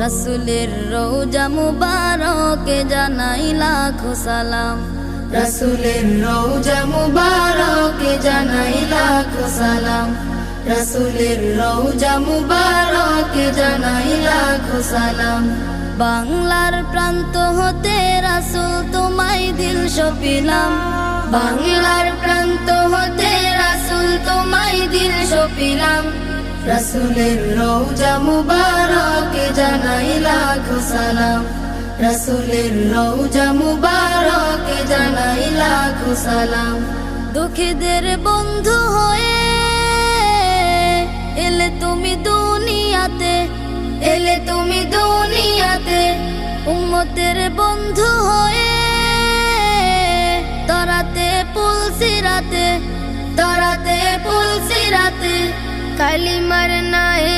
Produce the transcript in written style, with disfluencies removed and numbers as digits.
রাসূলের রওজা মুবারকে জানাই লাখো সালাম, রাসূলের রওজা মুবারকে জানাই লাখো সালাম, রাসূলের রওজা মুবারকে জানাই লাখো সালাম। বাংলার প্রান্ত হতে রাসূল তোমায় দিল সপিলাম, বাংলার প্রান্ত হতে রাসূল তোমায় দিল সপিলাম, রাসূলের রওজা মুবারকে জানাই লাখো সালাম, রাসূলের রওজা মুবারকে জানাই লাখো সালাম। দুঃখীদের বন্ধু হয়ে এলে তুমি দুনিয়াতে, এলে তুমি দুনিয়াতে, উম্মতের বন্ধু হয়ে তরাতে পুলসিরাতে, তরাতে পুলসিরাতে, কালিমার নায়ে